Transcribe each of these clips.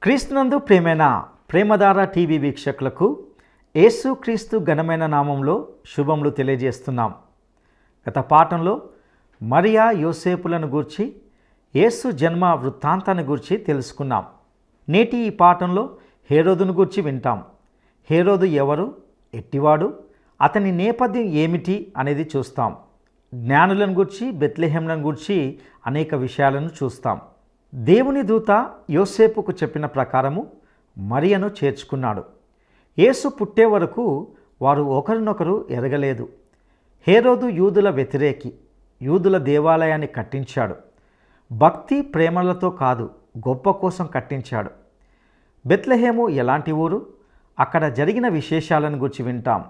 క్రీస్తునందు ప్రియమైన ప్రేమధార టీవీ వీక్షకులకు యేసుక్రీస్తు ఘనమైన నామంలో శుభములు తెలియజేస్తున్నాం. గత పాఠంలో మరియా యోసేపులను గూర్చి యేసు జన్మ వృత్తాంతాన్ని గూర్చి తెలుసుకున్నాం. నేటి ఈ పాఠంలో హేరోదును గూర్చి వింటాం. హేరోదు ఎవరు, ఎట్టివాడు, అతని నేపథ్యం ఏమిటి అనేది చూస్తాం. జ్ఞానులను గూర్చి, బెత్లెహేములను గూర్చి అనేక విషయాలను చూస్తాం. దేవుని దూత యోసేపుకు చెప్పిన ప్రకారము మరియను చేర్చుకున్నాడు. యేసు పుట్టే వరకు వారు ఒకరినొకరు ఎరగలేదు. హేరోదు యూదుల వ్యతిరేకి, యూదుల దేవాలయాన్ని కట్టించాడు. భక్తి ప్రేమలతో కాదు, గొప్ప కోసం కట్టించాడు. బెత్లెహేము ఎలాంటి ఊరు, అక్కడ జరిగిన విశేషాలను గురించి వింటాం.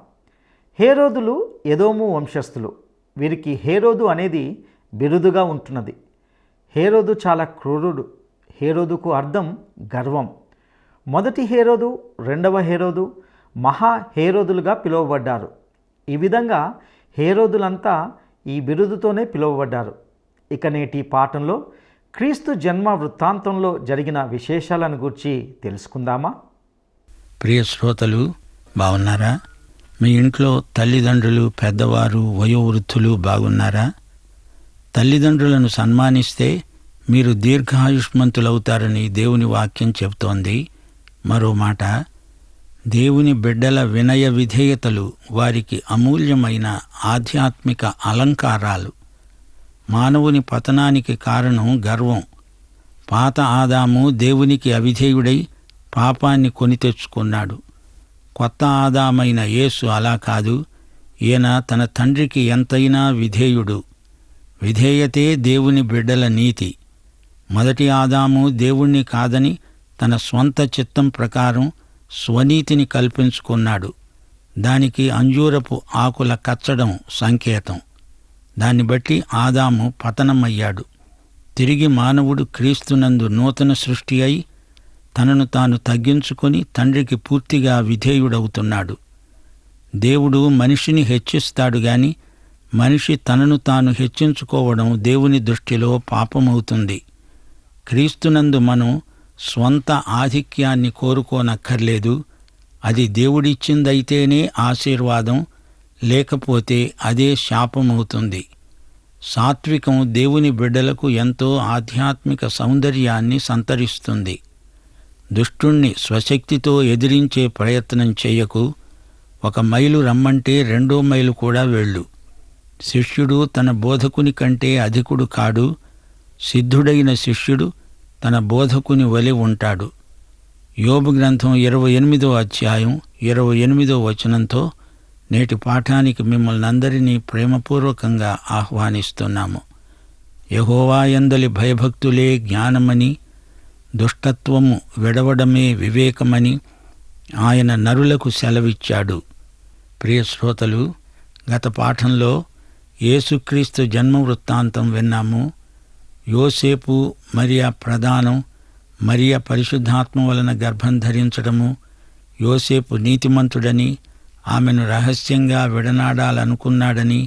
హేరోదులు ఎదోము వంశస్థులు. వీరికి హేరోదు అనేది బిరుదుగా ఉంటున్నది. హేరోదు చాలా క్రూరుడు. హేరోదుకు అర్థం గర్వం. మొదటి హేరోదు, రెండవ హేరోదు మహా హేరోదులుగా పిలువబడ్డారు. ఈ విధంగా హేరోదులంతా ఈ బిరుదుతోనే పిలువబడ్డారు. ఇక నేటి పాఠంలో క్రీస్తు జన్మ వృత్తాంతంలో జరిగిన విశేషాలను గురించి తెలుసుకుందామా? ప్రియ శ్రోతలు, బాగున్నారా? మీ ఇంట్లో తల్లిదండ్రులు, పెద్దవారు, వయోవృద్ధులు బాగున్నారా? తల్లిదండ్రులను సన్మానిస్తే మీరు దీర్ఘాయుష్మంతులవుతారని దేవుని వాక్యం చెబుతోంది. మరో మాట, దేవుని బిడ్డల వినయ విధేయతలు వారికి అమూల్యమైన ఆధ్యాత్మిక అలంకారాలు. మానవుని పతనానికి కారణం గర్వం. పాత ఆదాము దేవునికి అవిధేయుడై పాపాన్ని కొని తెచ్చుకున్నాడు. కొత్త ఆదామైన యేసు అలా కాదు. ఈయన తన తండ్రికి ఎంతైనా విధేయుడు. విధేయతే దేవుని బిడ్డల నీతి. మొదటి ఆదాము దేవుణ్ణి కాదని తన స్వంత చిత్తం ప్రకారం స్వనీతిని కల్పించుకున్నాడు. దానికి అంజూరపు ఆకుల కచ్చడం సంకేతం. దాన్ని బట్టి ఆదాము పతనమయ్యాడు. తిరిగి మానవుడు క్రీస్తునందు నూతన సృష్టి అయి తనను తాను తగ్గించుకొని తండ్రికి పూర్తిగా విధేయుడవుతున్నాడు. దేవుడు మనిషిని హెచ్చిస్తాడు గాని మనిషి తనను తాను హెచ్చించుకోవడం దేవుని దృష్టిలో పాపమవుతుంది. క్రీస్తునందు మనం స్వంత ఆధిక్యాన్ని కోరుకోనక్కర్లేదు. అది దేవుడిచ్చిందైతేనే ఆశీర్వాదం, లేకపోతే అదే శాపమవుతుంది. సాత్వికం దేవుని బిడ్డలకు ఎంతో ఆధ్యాత్మిక సౌందర్యాన్ని సంతరిస్తుంది. దుష్టుణ్ణి స్వశక్తితో ఎదిరించే ప్రయత్నం చేయకు. 1 మైలు రమ్మంటే 2వ మైలు కూడా వెళ్ళు. శిష్యుడు తన బోధకుని కంటే అధికుడు కాడు. సిద్ధుడైన శిష్యుడు తన బోధకుని వలె ఉంటాడు. యోబు గ్రంథం 28వ అధ్యాయం 28వ వచనంతో నేటి పాఠానికి మిమ్మల్ని అందరినీ ప్రేమపూర్వకంగా ఆహ్వానిస్తున్నాము. యెహోవా యందలి భయభక్తులే జ్ఞానమని, దుష్టత్వము విడవడమే వివేకమని ఆయన నరులకు సెలవిచ్చాడు. ప్రియ శ్రోతలు, గత పాఠంలో యేసుక్రీస్తు జన్మ వృత్తాంతం విన్నాము. యోసేపు, మరియా ప్రదానం, మరియ పరిశుద్ధాత్మ వలన గర్భం ధరించడము, యోసేపు నీతిమంతుడని, ఆమెను రహస్యంగా విడనాడాలనుకున్నాడని,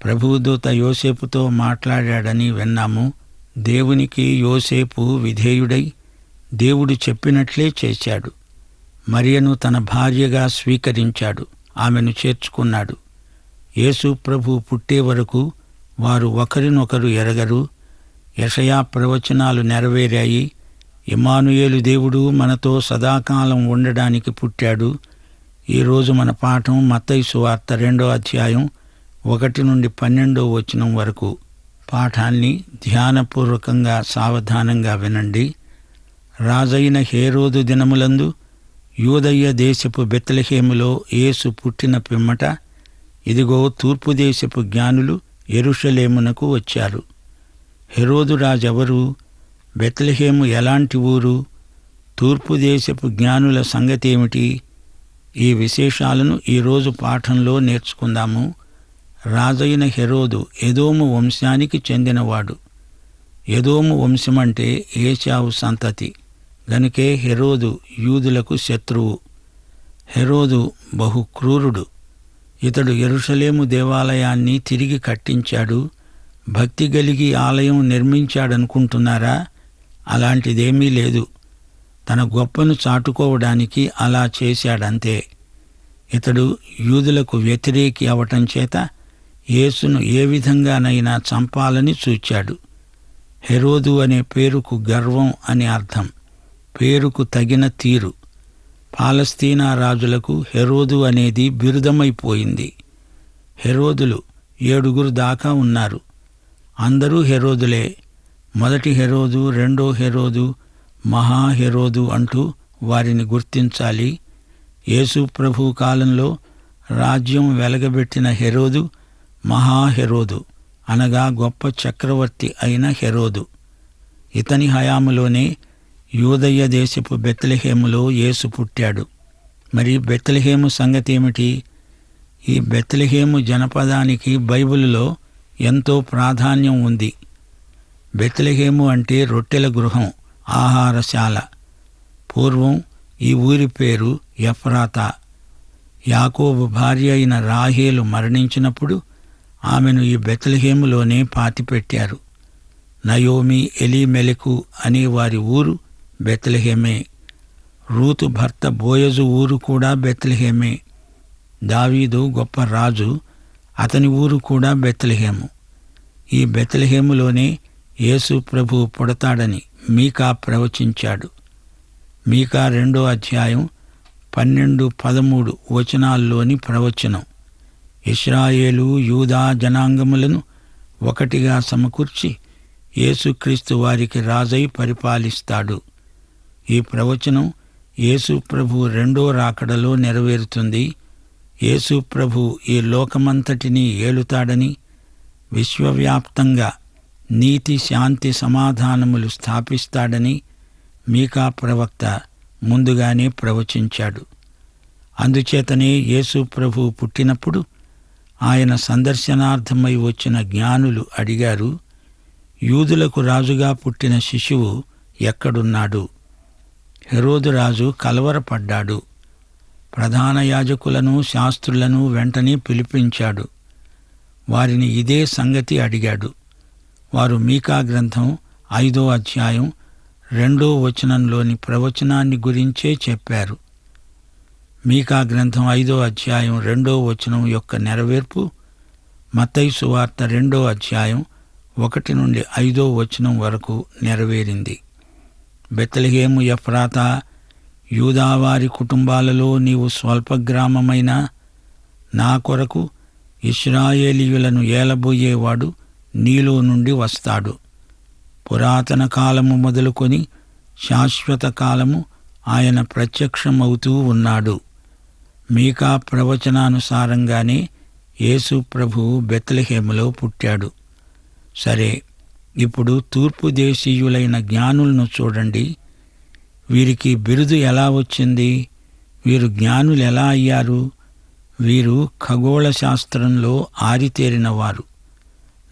ప్రభుదూత యోసేపుతో మాట్లాడాడని విన్నాము. దేవునికి యోసేపు విధేయుడై దేవుడు చెప్పినట్లే చేశాడు. మరియను తన భార్యగా స్వీకరించాడు. ఆమెను చేర్చుకున్నాడు. యేసు ప్రభు పుట్టే వరకు వారు ఒకరినొకరు ఎరగరు. యెషయా ప్రవచనాలు నెరవేరాయి. ఇమ్మానుయేలు దేవుడు మనతో సదాకాలం ఉండడానికి పుట్టాడు. ఈరోజు మన పాఠం మత్తయి సువార్త 2వ అధ్యాయం 1 నుండి 12వ వచనం వరకు. పాఠాన్ని ధ్యానపూర్వకంగా సావధానంగా వినండి. రాజైన హేరోదు దినములందు యూదయ్య దేశపు బెత్లెహేములో యేసు పుట్టిన పిమ్మట ఇదిగో తూర్పు దేశపు జ్ఞానులు యెరూషలేమునకు వచ్చారు. హెరోదు రాజెవరు? బెత్లెహేము ఎలాంటి ఊరు? తూర్పు దేశపు జ్ఞానుల సంగతేమిటి? ఈ విశేషాలను ఈరోజు పాఠంలో నేర్చుకుందాము. రాజైన హెరోదు ఎదోము వంశానికి చెందినవాడు. ఎదోము వంశమంటే ఏశావు సంతతి గనుకే హెరోదు యూదులకు శత్రువు. హెరోదు బహు క్రూరుడు. ఇతడు యెరూషలేము దేవాలయాన్ని తిరిగి కట్టించాడు. భక్తి గలిగి ఆలయం నిర్మించాడనుకుంటున్నారా? అలాంటిదేమీ లేదు. తన గొప్పను చాటుకోవడానికి అలా చేశాడంతే. ఇతడు యూదులకు వ్యతిరేకి అవటం చేత యేసును ఏ విధంగానైనా చంపాలని చూచాడు. హెరోదు అనే పేరుకు గర్వం అని అర్థం. పేరుకు తగిన తీరు. పాలస్తీనా రాజులకు హెరోదు అనేది బిరుదమైపోయింది. హెరోదులు 7 దాకా ఉన్నారు. అందరూ హెరోదులే. మొదటి హెరోదు, రెండో హెరోదు, మహాహెరోదు అంటూ వారిని గుర్తించాలి. యేసు ప్రభు కాలంలో రాజ్యం వెలగబెట్టిన హెరోదు మహాహెరోదు, అనగా గొప్ప చక్రవర్తి అయిన హెరోదు. ఇతని హయాములోనే యూదయ్య దేశపు బెత్లెహేములో యేసు పుట్టాడు. మరి బెత్లెహేము సంగతేమిటి? ఈ బెత్లెహేము జనపదానికి బైబిలులో ఎంతో ప్రాధాన్యం ఉంది. బెత్లెహేము అంటే రొట్టెల గృహం, ఆహారశాల. పూర్వం ఈ ఊరి పేరు ఎఫ్రాతా. యాకోబు భార్య అయిన రాహేలు మరణించినప్పుడు ఆమెను ఈ బెత్లెహేములోనే పాతిపెట్టారు. నయోమి, ఎలీమెలెకు అనే వారి ఊరు బెత్లెహేమే. రూతు భర్త బోయజు ఊరు కూడా బెత్లెహేమే. దావీదు గొప్ప రాజు, అతని ఊరు కూడా బెత్లెహేము. ఈ బెత్లెహేములోనే యేసు ప్రభువు పుడతాడని మీకా ప్రవచించాడు. మీకా 2వ అధ్యాయం 12-13 వచనాల్లోని ప్రవచనం. ఇశ్రాయేలు, యూదా జనాంగములను ఒకటిగా సమకూర్చి యేసుక్రీస్తు వారికి రాజై పరిపాలిస్తాడు. ఈ ప్రవచనం యేసు ప్రభు 2వ రాకడలో నెరవేరుతుంది. యేసు ప్రభు ఈ లోకమంతటినీ ఏలుతాడని, విశ్వవ్యాప్తంగా నీతి, శాంతి, సమాధానములు స్థాపిస్తాడని మీకా ప్రవక్త ముందుగానే ప్రవచించాడు. అందుచేతనే యేసు ప్రభు పుట్టినప్పుడు ఆయన సందర్శనార్థమై వచ్చిన జ్ఞానులు అడిగారు, యూదులకు రాజుగా పుట్టిన శిశువు ఎక్కడున్నాడు? హెరోదు రాజు కలవరపడ్డాడు. ప్రధాన యాజకులను, శాస్త్రులను వెంటనే పిలిపించాడు. వారిని ఇదే సంగతి అడిగాడు. వారు మీకా గ్రంథం 5వ అధ్యాయం 2వ వచనంలోని ప్రవచనాన్ని గురించే చెప్పారు. మీకా గ్రంథం 5వ అధ్యాయం 2వ వచనం యొక్క నెరవేర్పు మత్తయి సువార్త 2వ అధ్యాయం 1-5వ వచనం వరకు నెరవేరింది. బెత్లెహేము ఎఫ్రాతా, యూదావారి కుటుంబాలలో నీవు స్వల్పగ్రామమైన నా కొరకు ఇశ్రాయేలీయులను ఏలబోయేవాడు నీలో నుండి వస్తాడు. పురాతన కాలము మొదలుకొని శాశ్వత కాలము ఆయన ప్రత్యక్షమవుతూ ఉన్నాడు. మీకా ప్రవచనానుసారంగానే యేసు ప్రభువు బెత్లెహేములో పుట్టాడు. సరే, ఇప్పుడు తూర్పు దేశీయులైన జ్ఞానులను చూడండి. వీరికి బిరుదు ఎలా వచ్చింది? వీరు జ్ఞానులు ఎలా అయ్యారు? వీరు ఖగోళ శాస్త్రంలో ఆరితేరినవారు,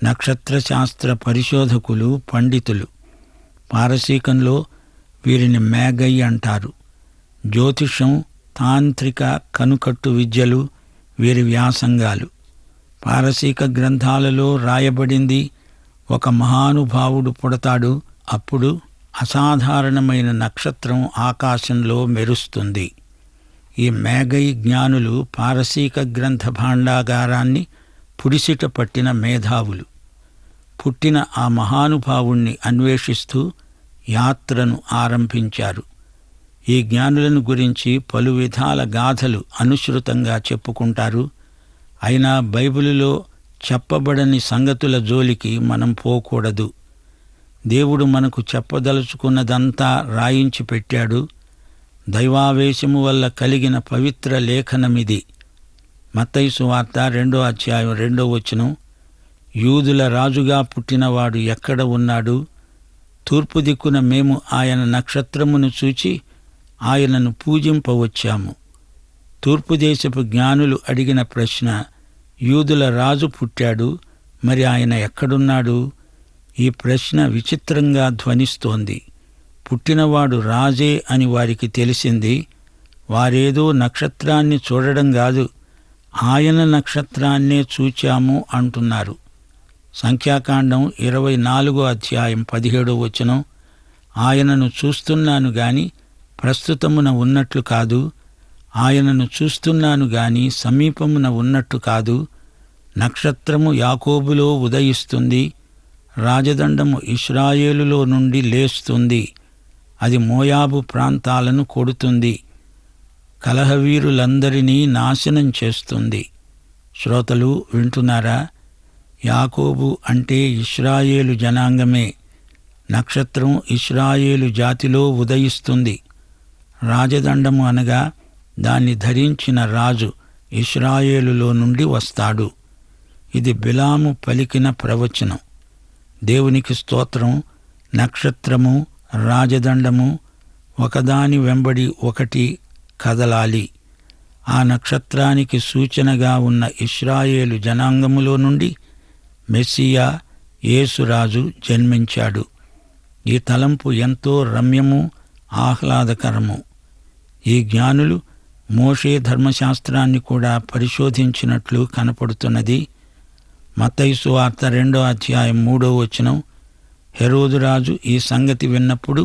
నక్షత్రశాస్త్ర పరిశోధకులు, పండితులు. పారసీకంలో వీరిని మేగై అంటారు. జ్యోతిషం, తాంత్రిక, కనుకట్టు విద్యలు వీరి వ్యాసంగాలు. పారసీక గ్రంథాలలో రాయబడింది, ఒక మహానుభావుడు పుడతాడు, అప్పుడు అసాధారణమైన నక్షత్రం ఆకాశంలో మెరుస్తుంది. ఈ మేగై జ్ఞానులు పారసీక గ్రంథ భాండాగారాన్ని పుడిసిట పట్టిన మేధావులు. పుట్టిన ఆ మహానుభావుణ్ణి అన్వేషిస్తూ యాత్రను ఆరంభించారు. ఈ జ్ఞానులను గురించి పలు విధాల గాథలు అనుసృతంగా చెప్పుకుంటారు. అయినా బైబిలులో చెప్పబడని సంగతుల జోలికి మనం పోకూడదు. దేవుడు మనకు చెప్పదలుచుకున్నదంతా రాయించి పెట్టాడు. దైవావేశము వల్ల కలిగిన పవిత్ర లేఖనమిది. మత్తయి సువార్త 2వ అధ్యాయం 2వ వచనం, యూదుల రాజుగా పుట్టినవాడు ఎక్కడ ఉన్నాడు? తూర్పు దిక్కున మేము ఆయన నక్షత్రమును చూచి ఆయనను పూజింపవచ్చాము. తూర్పు దేశపు జ్ఞానులు అడిగిన ప్రశ్న, యూదుల రాజు పుట్టాడు, మరి ఆయన ఎక్కడున్నాడు? ఈ ప్రశ్న విచిత్రంగా ధ్వనిస్తోంది. పుట్టినవాడు రాజే అని వారికి తెలిసింది. వారేదో నక్షత్రాన్ని చూడడం కాదు, ఆయన నక్షత్రాన్నే చూచాము అంటున్నారు. సంఖ్యాకాండం 24వ అధ్యాయం 17వ వచనం, ఆయనను చూస్తున్నాను గాని ప్రస్తుతమున ఉన్నట్లు కాదు, ఆయనను చూస్తున్నాను గాని సమీపమున ఉన్నట్టు కాదు. నక్షత్రము యాకోబులో ఉదయిస్తుంది, రాజదండము ఇశ్రాయేలులో నుండి లేస్తుంది. అది మోయాబు ప్రాంతాలను కొడుతుంది, కలహవీరులందరినీ నాశనం చేస్తుంది. శ్రోతలు వింటున్నారా? యాకోబు అంటే ఇశ్రాయేలు జనాంగమే. నక్షత్రం ఇశ్రాయేలు జాతిలో ఉదయిస్తుంది. రాజదండము అనగా దాన్ని ధరించిన రాజు ఇశ్రాయేలులో నుండి వస్తాడు. ఇది బిలాము పలికిన ప్రవచనం. దేవునికి స్తోత్రం. నక్షత్రము, రాజదండము ఒకదాని వెంబడి ఒకటి కదలాలి. ఆ నక్షత్రానికి సూచనగా ఉన్న ఇశ్రాయేలు జనాంగములో నుండి మెస్సియా యేసురాజు జన్మించాడు. ఈ తలంపు ఎంతో రమ్యము, ఆహ్లాదకరము. ఈ జ్ఞానులు మోషే ధర్మశాస్త్రాన్ని కూడా పరిశోధించినట్లు కనపడుతున్నది. మత్తయి సువార్త 2వ అధ్యాయం 3వ వచనం. హెరోదురాజు ఈ సంగతి విన్నప్పుడు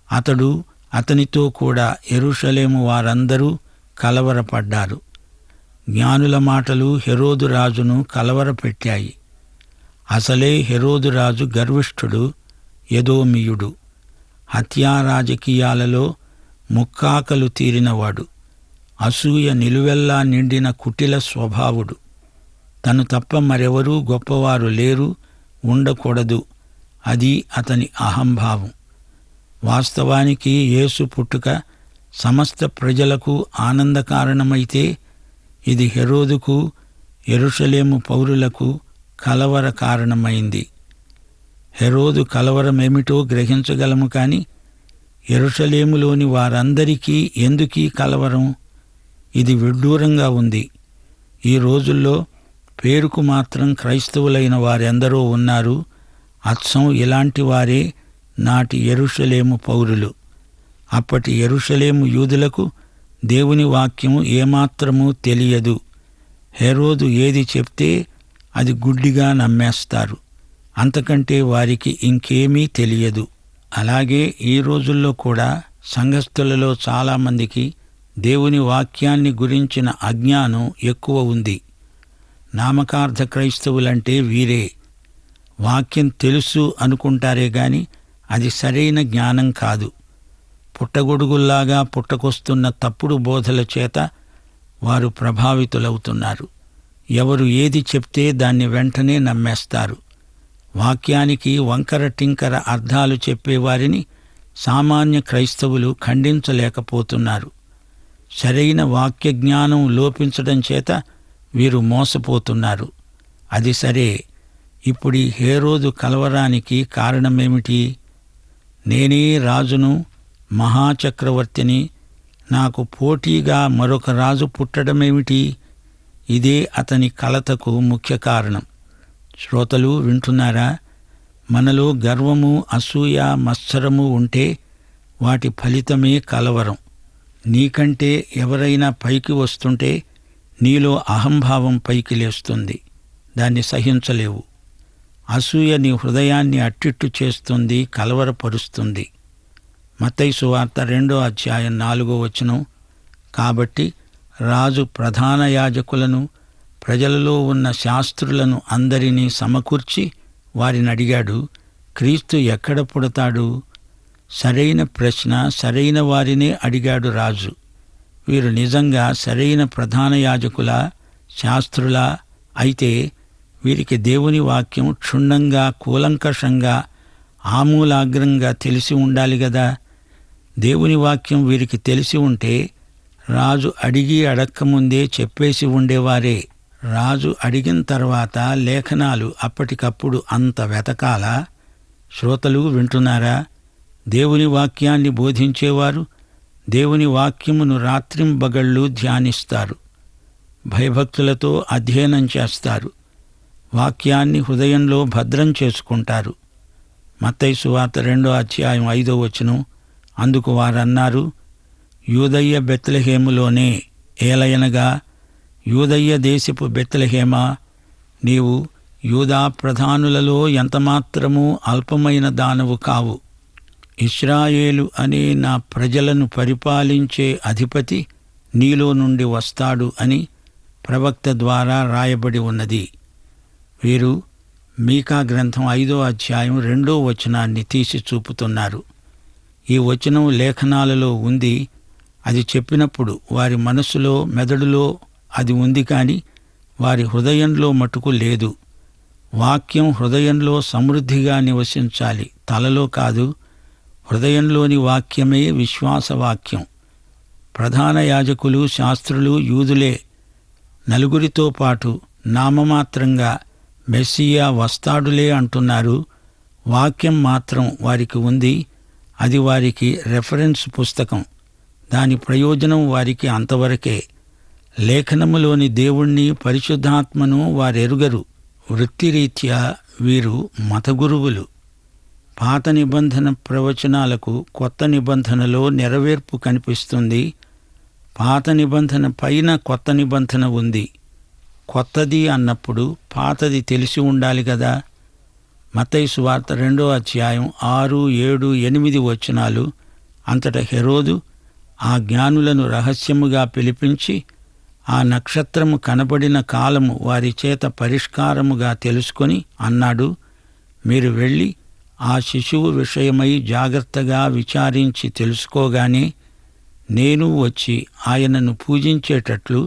అతడు, అతనితో కూడా యెరూషలేము వారందరూ కలవరపడ్డారు. జ్ఞానుల మాటలు హెరోదురాజును కలవరపెట్టాయి. అసలే హెరోదురాజు గర్విష్ఠుడు, ఎదోమీయుడు, హత్యా రాజకీయాలలో ముక్కాకలు తీరినవాడు, అసూయ నిలువెల్లా నిండిన కుటిల స్వభావుడు. తను తప్ప మరెవరూ గొప్పవారు లేరు, ఉండకూడదు. అది అతని అహంభావం. వాస్తవానికి యేసు పుట్టుక సమస్త ప్రజలకు ఆనందకారణమైతే ఇది హెరోదుకు, యెరూషలేము పౌరులకు కలవర కారణమైంది. హెరోదు కలవరమేమిటో గ్రహించగలము కాని యెరూషలేములోని వారందరికీ ఎందుకీ కలవరం? ఇది విడ్డూరంగా ఉంది. ఈ రోజుల్లో పేరుకు మాత్రం క్రైస్తవులైన వారెందరో ఉన్నారు. అచ్చం ఇలాంటి వారే నాటి యెరూషలేము పౌరులు. అప్పటి యెరూషలేము యూదులకు దేవుని వాక్యము ఏమాత్రమూ తెలియదు. హెరోదు ఏది చెప్తే అది గుడ్డిగా నమ్మేస్తారు. అంతకంటే వారికి ఇంకేమీ తెలియదు. అలాగే ఈ రోజుల్లో కూడా సంఘస్థులలో చాలామందికి దేవుని వాక్యాన్ని గురించిన అజ్ఞానం ఎక్కువ ఉంది. నామకార్థ క్రైస్తవులంటే వీరే. వాక్యం తెలుసు అనుకుంటారే గాని అది సరైన జ్ఞానం కాదు. పుట్టగొడుగుల్లాగా పుట్టకొస్తున్న తప్పుడు బోధల చేత వారు ప్రభావితులవుతున్నారు. ఎవరు ఏది చెప్తే దాన్ని వెంటనే నమ్మేస్తారు. వాక్యానికి వంకర టింకర అర్థాలు చెప్పేవారిని సామాన్య క్రైస్తవులు ఖండించలేకపోతున్నారు. సరైన వాక్య జ్ఞానం లోపించడం చేత వీరు మోసపోతున్నారు. అది సరే. ఇప్పుడు హేరోదు కలవరానికి కారణమేమిటి? నేనే రాజును, మహాచక్రవర్తిని, నాకు పోటీగా మరొక రాజు పుట్టడమేమిటి? ఇదే అతని కలతకు ముఖ్య కారణం. శ్రోతలు వింటున్నారా? మనలో గర్వము, అసూయ, మత్సరము ఉంటే వాటి ఫలితమే కలవరం. నీకంటే ఎవరైనా పైకి వస్తుంటే నీలో అహంభావం పైకి లేస్తుంది. దాన్ని సహించలేవు. అసూయ నీ హృదయాన్ని అట్టిట్టు చేస్తుంది, కలవరపరుస్తుంది. మత్తయి సువార్త 2వ అధ్యాయం 4వ వచనం. కాబట్టి రాజు ప్రధాన యాజకులను, ప్రజలలో ఉన్న శాస్త్రులను అందరినీ సమకూర్చి వారిని అడిగాడు, క్రీస్తు ఎక్కడ పుడతాడు? సరైన ప్రశ్న, సరైన వారినే అడిగాడు రాజు. వీరు నిజంగా సరైన ప్రధాన యాజకులా, శాస్త్రులా? అయితే వీరికి దేవుని వాక్యం క్షుణ్ణంగా, కూలంకషంగా, ఆమూలాగ్రంగా తెలిసి ఉండాలి గదా. దేవుని వాక్యం వీరికి తెలిసి ఉంటే రాజు అడిగి అడక్కముందే చెప్పేసి ఉండేవారే. రాజు అడిగిన తర్వాత లేఖనాలు అప్పటికప్పుడు అంత వెతకాలా? శ్రోతలు వింటున్నారా? దేవుని వాక్యాన్ని బోధించేవారు దేవుని వాక్యమును రాత్రింబగళ్ళు ధ్యానిస్తారు, భయభక్తులతో అధ్యయనం చేస్తారు, వాక్యాన్ని హృదయంలో భద్రం చేసుకుంటారు. మత్తయి సువార్త 2వ అధ్యాయం 5వ వచనం. అందుకు వారన్నారు, యూదయ్య బెత్లెహేములోనే, ఏలయనగా యూదయ్య దేశపు బెత్లెహేమా, నీవు యూదా ప్రధానులలో ఎంతమాత్రమూ అల్పమైన దానవు కావు. ఇశ్రాయేలు అనే నా ప్రజలను పరిపాలించే అధిపతి నీలో నుండి వస్తాడు అని ప్రవక్త ద్వారా రాయబడి ఉన్నది. వీరు మీకా గ్రంథం 5వ అధ్యాయం 2వ వచనాన్ని తీసి చూపుతున్నారు. ఈ వచనం లేఖనాలలో ఉంది. అది చెప్పినప్పుడు వారి మనస్సులో, మెదడులో అది ఉంది, కానీ వారి హృదయంలో మటుకు లేదు. వాక్యం హృదయంలో సమృద్ధిగా నివసించాలి, తలలో కాదు. హృదయంలోని వాక్యమే విశ్వాసవాక్యం. ప్రధాన యాజకులు, శాస్త్రులు యూదులే. నలుగురితో పాటు నామమాత్రంగా మెస్సియా వస్తాడులే అంటున్నారు. వాక్యం మాత్రం వారికి ఉంది. అది వారికి రెఫరెన్స్ పుస్తకం. దాని ప్రయోజనం వారికి అంతవరకే. లేఖనములోని దేవుణ్ణి, పరిశుద్ధాత్మను వారెరుగరు. వృత్తిరీత్యా వీరు మతగురువులు. పాత నిబంధన ప్రవచనాలకు కొత్త నిబంధనలో నెరవేర్పు కనిపిస్తుంది. పాత నిబంధన పైన కొత్త నిబంధన ఉంది. కొత్తది అన్నప్పుడు పాతది తెలిసి ఉండాలి కదా. మత్తయి సువార్త 2వ అధ్యాయం 6, 7, 8 వచనాలు. అంతటా హెరోదు ఆ జ్ఞానులను రహస్యముగా పిలిపించి ఆ నక్షత్రము కనబడిన కాలము వారి చేత పరిష్కారముగా తెలుసుకొని అన్నాడు, మీరు వెళ్ళి ఆ శిశువు విషయమై జాగ్రత్తగా విచారించి తెలుసుకోగానే నేను వచ్చి ఆయనను పూజించేటట్లు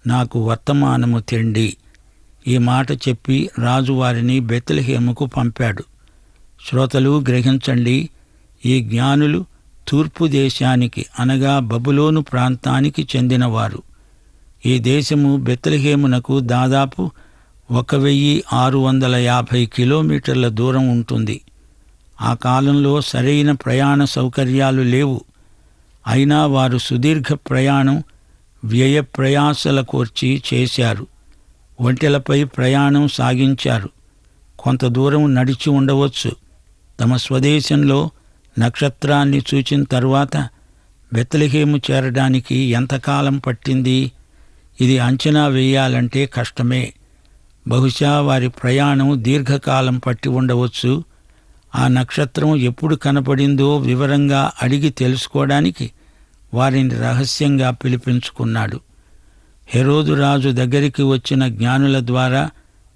నాకు వర్తమానము తెండి. ఈ మాట చెప్పి రాజు వారిని బెత్లెహేముకు పంపాడు. శ్రోతలు గ్రహించండి, ఈ జ్ఞానులు తూర్పు దేశానికి అనగా బబులోను ప్రాంతానికి చెందినవారు. ఈ దేశము బెత్లెహేమునకు దాదాపు 1650 కిలోమీటర్ల దూరం ఉంటుంది. ఆ కాలంలో సరైన ప్రయాణ సౌకర్యాలు లేవు. అయినా వారు సుదీర్ఘ ప్రయాణం, వ్యయ ప్రయాసల కోర్చి చేశారు. ఒంటెలపై ప్రయాణం సాగించారు. కొంత దూరం నడిచి ఉండవచ్చు. తమ స్వదేశంలో నక్షత్రాన్ని చూచిన తరువాత బెత్లెహేము చేరడానికి ఎంతకాలం పట్టింది? ఇది అంచనా వేయాలంటే కష్టమే. బహుశా వారి ప్రయాణం దీర్ఘకాలం పట్టి ఉండవచ్చు. ఆ నక్షత్రం ఎప్పుడు కనపడిందో వివరంగా అడిగి తెలుసుకోవడానికి వారిని రహస్యంగా పిలిపించుకున్నాడు. హెరోదు రాజు దగ్గరికి వచ్చిన జ్ఞానుల ద్వారా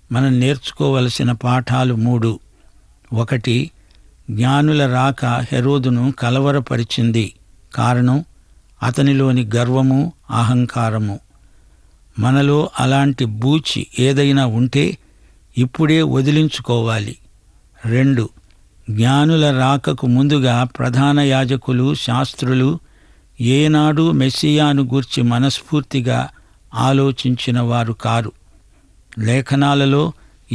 మనం నేర్చుకోవలసిన పాఠాలు 3. 1. జ్ఞానుల రాక హెరోదును కలవరపరిచింది. కారణం అతనిలోని గర్వము, అహంకారము. మనలో అలాంటి బూచి ఏదైనా ఉంటే ఇప్పుడే వదిలించుకోవాలి. 2. జ్ఞానుల రాకకు ముందుగా ప్రధాన యాజకులు, శాస్త్రులు ఏనాడు మెస్సియాను గూర్చి మనస్ఫూర్తిగా ఆలోచించిన వారు కారు. లేఖనాలలో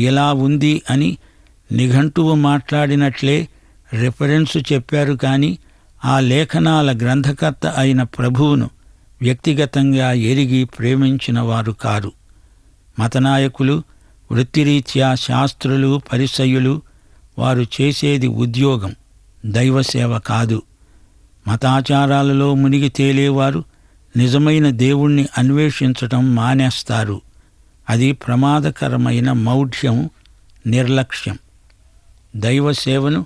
ఎలా ఉంది అని నిఘంటువు మాట్లాడినట్లే రిఫరెన్సు చెప్పారు, కానీ ఆ లేఖనాల గ్రంథకర్త అయిన ప్రభువును వ్యక్తిగతంగా ఎరిగి ప్రేమించిన వారు కారు. మతనాయకులు, వృత్తిరీత్యా శాస్త్రులు, పరిసయ్యులు వారు చేసేది ఉద్యోగం, దైవసేవ కాదు. మతాచారాలలో మునిగి తేలేవారు నిజమైన దేవుణ్ణి అన్వేషించటం మానేస్తారు. అది ప్రమాదకరమైన మౌఢ్యం, నిర్లక్ష్యం. దైవసేవను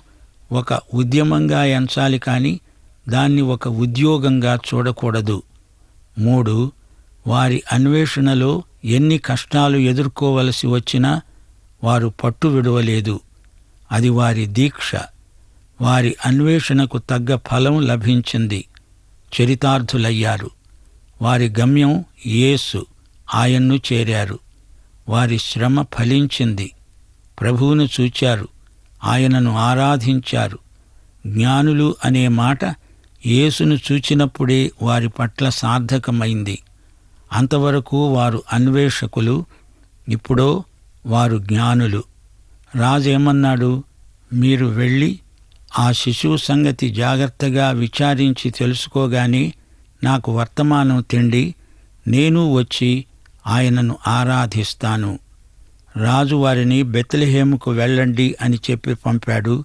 ఒక ఉద్యమంగా ఎంచాలి, కానీ దాన్ని ఒక ఉద్యోగంగా చూడకూడదు. 3. వారి అన్వేషణలో ఎన్ని కష్టాలు ఎదుర్కోవలసి వచ్చినా వారు పట్టు విడవలేదు. అది వారి దీక్ష. వారి అన్వేషణకు తగ్గ ఫలం లభించింది. చరితార్థులయ్యారు. వారి గమ్యం యేసు. ఆయన్ను చేరారు. వారి శ్రమ ఫలించింది. ప్రభువును చూచారు. ఆయనను ఆరాధించారు. జ్ఞానులు అనే మాట యేసును చూచినప్పుడే వారి పట్ల సార్థకమైంది. అంతవరకు వారు అన్వేషకులు, ఇప్పుడో వారు జ్ఞానులు. రాజేమన్నాడు? మీరు వెళ్ళి ఆ శిశువు సంగతి జాగ్రత్తగా విచారించి తెలుసుకోగానే నాకు వర్తమానం తెండి, నేను వచ్చి ఆయనను ఆరాధిస్తాను. రాజు వారిని బెత్లెహేముకు వెళ్ళండి అని చెప్పి పంపాడు.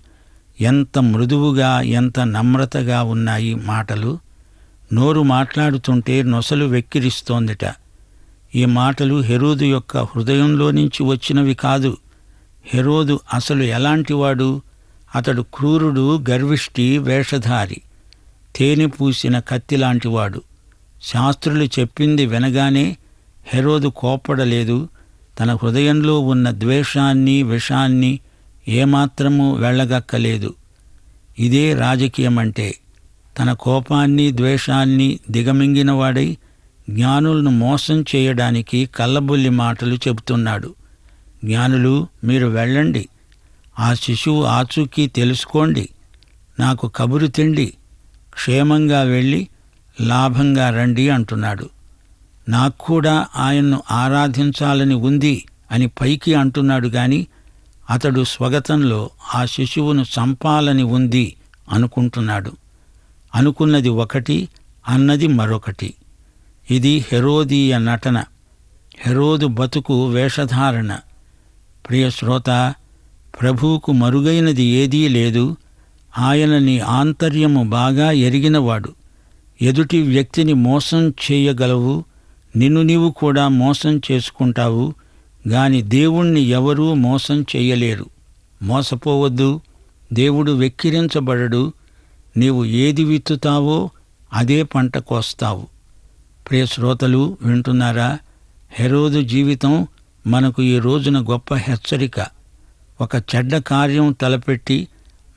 ఎంత మృదువుగా, ఎంత నమ్రతగా ఉన్నాయి మాటలు. నోరు మాట్లాడుతుంటే నొసలు వెక్కిరిస్తోందిట. ఈ మాటలు హెరోదు యొక్క హృదయంలో నుంచి వచ్చినవి కాదు. హెరోదు అసలు ఎలాంటివాడు? అతడు క్రూరుడు, గర్విష్టి, వేషధారి, తేనె పూసిన కత్తిలాంటివాడు. శాస్త్రులు చెప్పింది వినగానే హెరోదు కోప్పడలేదు. తన హృదయంలో ఉన్న ద్వేషాన్ని, విషాన్ని ఏమాత్రమూ వెళ్ళగక్కలేదు. ఇదే రాజకీయమంటే. తన కోపాన్ని, ద్వేషాన్ని దిగమింగినవాడై జ్ఞానులను మోసం చేయడానికి కల్లబొల్లి మాటలు చెబుతున్నాడు. జ్ఞానులు, మీరు వెళ్ళండి, ఆ శిశువు ఆచూకీ తెలుసుకోండి, నాకు కబురు తిండి, క్షేమంగా వెళ్ళి లాభంగా రండి అంటున్నాడు. నాకు కూడా ఆయన్ను ఆరాధించాలని ఉంది అని పైకి అంటున్నాడు గాని అతడు స్వగతంలో ఆ శిశువును చంపాలని ఉంది అనుకుంటున్నాడు. అనుకున్నది ఒకటి, అన్నది మరొకటి. ఇది హెరోదీయ నటన, హెరోదు బతుకు వేషధారణ. ప్రియ శ్రోత, ప్రభువుకు మరుగైనది ఏదీ లేదు. ఆయన నీ ఆంతర్యము బాగా ఎరిగినవాడు. ఎదుటి వ్యక్తిని మోసం చేయగలవు, నిన్ను నీవు కూడా మోసం చేసుకుంటావు, గాని దేవుణ్ణి ఎవరూ మోసం చెయ్యలేరు. మోసపోవద్దు, దేవుడు వెక్కిరించబడడు. నీవు ఏది విత్తుతావో అదే పంట కోస్తావు. ప్రియ శ్రోతలు, వింటున్నారా? హెరోదు జీవితం మనకు ఈ రోజున గొప్ప హెచ్చరిక. ఒక చెడ్డ కార్యం తలపెట్టి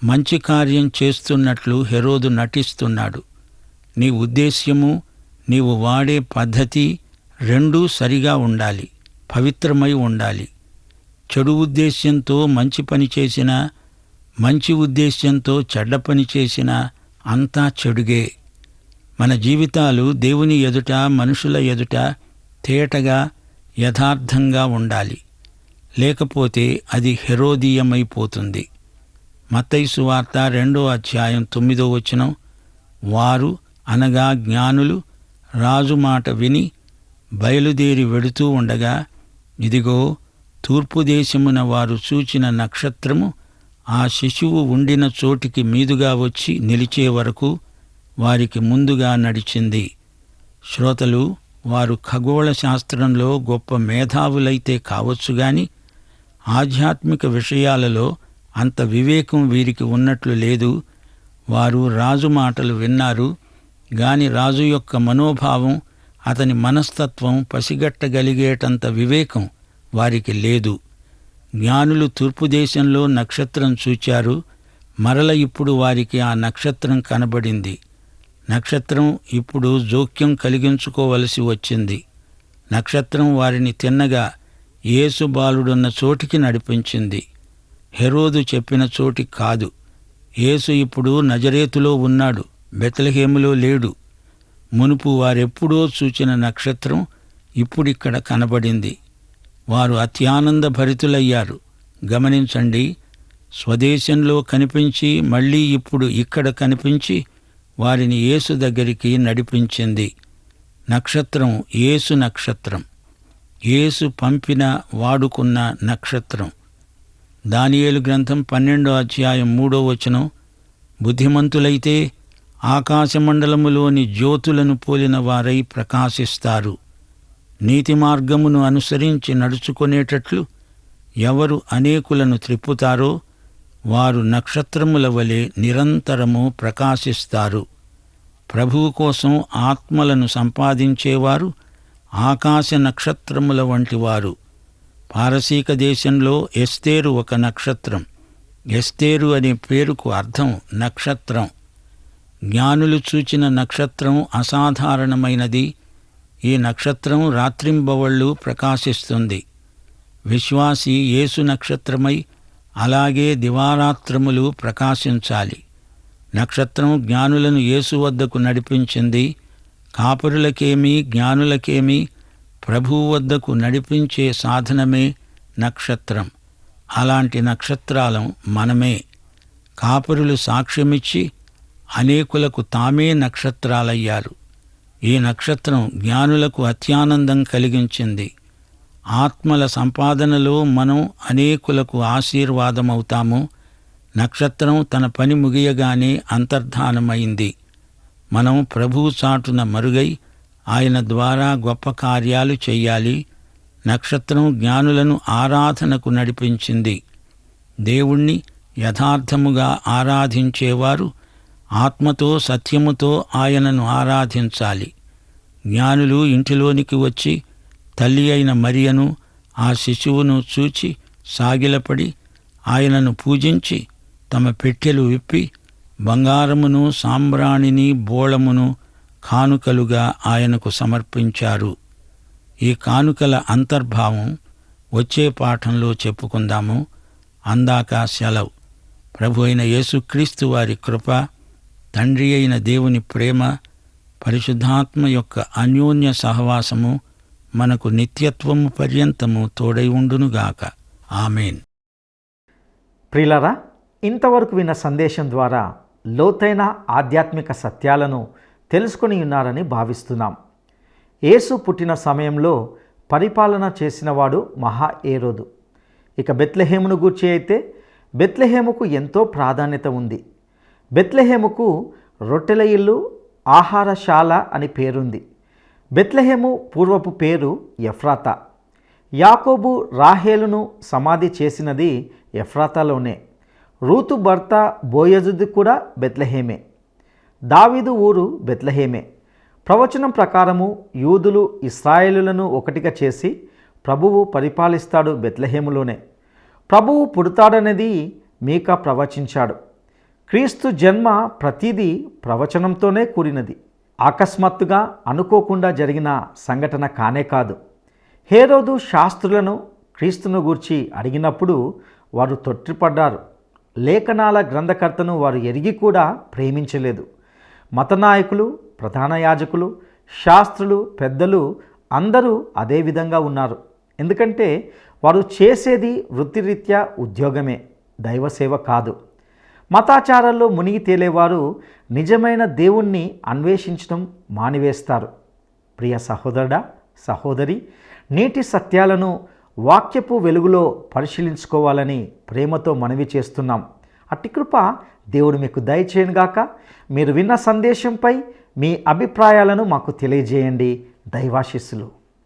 మంచి కార్యం చేస్తున్నట్లు హెరోదు నటిస్తున్నాడు. నీ ఉద్దేశ్యము, నీవు వాడే పద్ధతి రెండూ సరిగా ఉండాలి, పవిత్రమై ఉండాలి. చెడు ఉద్దేశ్యంతో మంచి పని చేసినా, మంచి ఉద్దేశ్యంతో చెడ్డ పని చేసినా అంతా చెడుగే. మన జీవితాలు దేవుని ఎదుట, మనుషుల ఎదుట తేటగా, యథార్థంగా ఉండాలి. లేకపోతే అది హెరోదీయమైపోతుంది. మత్తయి సువార్త 2వ అధ్యాయం 9వ వచనం, వారు అనగా జ్ఞానులు రాజు మాట విని బయలుదేరి వెడుతూ ఉండగా, ఇదిగో తూర్పు దేశమున వారు చూచిన నక్షత్రము ఆ శిశువు ఉండిన చోటికి మీదుగా వచ్చి నిలిచే వరకు వారికి ముందుగా నడిచింది. శ్రోతలు, వారు ఖగోళ శాస్త్రంలో గొప్ప మేధావులైతే కావచ్చుగాని ఆధ్యాత్మిక విషయాలలో అంత వివేకం వీరికి ఉన్నట్లు లేదు. వారు రాజు మాటలు విన్నారు గాని రాజు యొక్క మనోభావం, అతని మనస్తత్వం పసిగట్టగలిగేటంత వివేకం వారికి లేదు. జ్ఞానులు తూర్పు దేశంలో నక్షత్రం చూచారు. మరల ఇప్పుడు వారికి ఆ నక్షత్రం కనబడింది. నక్షత్రం ఇప్పుడు జోక్యం కలిగించుకోవలసి వచ్చింది. నక్షత్రం వారిని తిన్నగా యేసు బాలుడున్న చోటికి నడిపించింది. హెరోదు చెప్పిన చోటి కాదు. యేసు ఇప్పుడు నజరేతులో ఉన్నాడు, బెత్లెహేములో లేడు. మునుపు వారెప్పుడో చూచిన నక్షత్రం ఇప్పుడిక్కడ కనబడింది. వారు అత్యానంద భరితులయ్యారు. గమనించండి, స్వదేశంలో కనిపించి మళ్ళీ ఇప్పుడు ఇక్కడ కనిపించి వారిని యేసు దగ్గరికి నడిపించింది. నక్షత్రం యేసు నక్షత్రం, యేసు పంపిన, వాడుకున్న నక్షత్రం. దానియేలు గ్రంథం 12వ అధ్యాయం 3వ వచనం, బుద్ధిమంతులైతే ఆకాశమండలములోని జ్యోతులను పోలిన వారై ప్రకాశిస్తారు. నీతి మార్గమును అనుసరించి నడుచుకొనేటట్లు ఎవరు అనేకులను త్రిప్పుతారో వారు నక్షత్రముల వలె నిరంతరము ప్రకాశిస్తారు. ప్రభువు కోసం ఆత్మలను సంపాదించేవారు ఆకాశ నక్షత్రముల వంటివారు. పారసీక దేశంలో ఎస్తేరు ఒక నక్షత్రం. ఎస్తేరు అనే పేరుకు అర్థం నక్షత్రం. జ్ఞానులు చూచిన నక్షత్రం అసాధారణమైనది. ఈ నక్షత్రం రాత్రింబవళ్ళు ప్రకాశిస్తుంది. విశ్వాసి యేసు నక్షత్రమై అలాగే దివారాత్రములు ప్రకాశించాలి. నక్షత్రం జ్ఞానులను యేసు వద్దకు నడిపించింది. కాపరులకేమీ జ్ఞానులకేమీ ప్రభువు వద్దకు నడిపించే సాధనమే నక్షత్రం. అలాంటి నక్షత్రాలం మనమే. కాపరులు సాక్ష్యమిచ్చి అనేకులకు తామే నక్షత్రాలయ్యారు. ఈ నక్షత్రం జ్ఞానులకు అత్యానందం కలిగించింది. ఆత్మల సంపాదనలో మనం అనేకులకు ఆశీర్వాదమవుతాము. నక్షత్రం తన పని ముగియగానే అంతర్ధానమైంది. మనం ప్రభువు చాటున మరుగై ఆయన ద్వారా గొప్ప కార్యాలు చెయ్యాలి. నక్షత్రం జ్ఞానులను ఆరాధనకు నడిపించింది. దేవుణ్ణి యథార్థముగా ఆరాధించేవారు ఆత్మతో సత్యముతో ఆయనను ఆరాధించాలి. జ్ఞానులు ఇంటిలోనికి వచ్చి తల్లి అయిన మరియను ఆ శిశువును చూచి సాగిలపడి ఆయనను పూజించి తమ పెట్టెలు విప్పి బంగారమును సాంబ్రాణిని బోళమును కానుకలుగా ఆయనకు సమర్పించారు. ఈ కానుకల అంతర్భావం వచ్చే పాఠంలో చెప్పుకుందాము. అందాక సెలవు. ప్రభు అయిన యేసుక్రీస్తు వారి కృప, తండ్రి అయిన దేవుని ప్రేమ, పరిశుద్ధాత్మ యొక్క అన్యోన్య సహవాసము మనకు నిత్యత్వము పర్యంతము తోడై ఉండునుగాక. ఆమేన్. ప్రియులారా, ఇంతవరకు విన్న సందేశం ద్వారా లోతైన ఆధ్యాత్మిక సత్యాలను తెలుసుకొని ఉన్నారని భావిస్తున్నాం. యేసు పుట్టిన సమయంలో పరిపాలన చేసినవాడు మహా ఏరోదు. ఇక బెత్లెహేమును గూర్చి అయితే బెత్లెహేముకు ఎంతో ప్రాధాన్యత ఉంది. బెత్లెహేముకు రొట్టెల ఇల్లు, ఆహారశాల అని పేరుంది. బెత్లెహేము పూర్వపు పేరు ఎఫ్రాతా. యాకోబు రాహేలును సమాధి చేసినది ఎఫ్రాతాలోనే. రూతు భర్త బోయజుది కూడా బెత్లెహేమే. దావీదు ఊరు బెత్లెహేమే. ప్రవచనం ప్రకారము యూదులు ఇశ్రాయేలులను ఒకటిగా చేసి ప్రభువు పరిపాలిస్తాడు బెత్లెహేములోనే. ప్రభువు పుడతాడనేది మీకా ప్రవచించాడు. క్రీస్తు జన్మ ప్రతిదీ ప్రవచనంతోనే కూడినది. అకస్మాత్తుగా అనుకోకుండా జరిగిన సంఘటన కానే కాదు. హేరోదు శాస్త్రులను క్రీస్తును గూర్చి అడిగినప్పుడు వారు తొట్టిపడ్డారు. లేఖనాల గ్రంథకర్తను వారు ఎరిగి కూడా ప్రేమించలేదు. మతనాయకులు, ప్రధాన యాజకులు, శాస్త్రులు, పెద్దలు అందరూ అదే విధంగా ఉన్నారు. ఎందుకంటే వారు చేసేది వృత్తిరీత్యా ఉద్యోగమే, దైవసేవ కాదు. మతాచారాల్లో మునిగి తేలేవారు నిజమైన దేవుణ్ణి అన్వేషించడం మానివేస్తారు. ప్రియ సహోదరుడా, సహోదరి, నీటి సత్యాలను వాక్యపు వెలుగులో పరిశీలించుకోవాలని ప్రేమతో మనవి చేస్తున్నాం. అట్టి కృప దేవుడు మీకు దయచేయనుగాక. మీరు విన్న సందేశంపై మీ అభిప్రాయాలను మాకు తెలియజేయండి. దైవాశీస్సులు.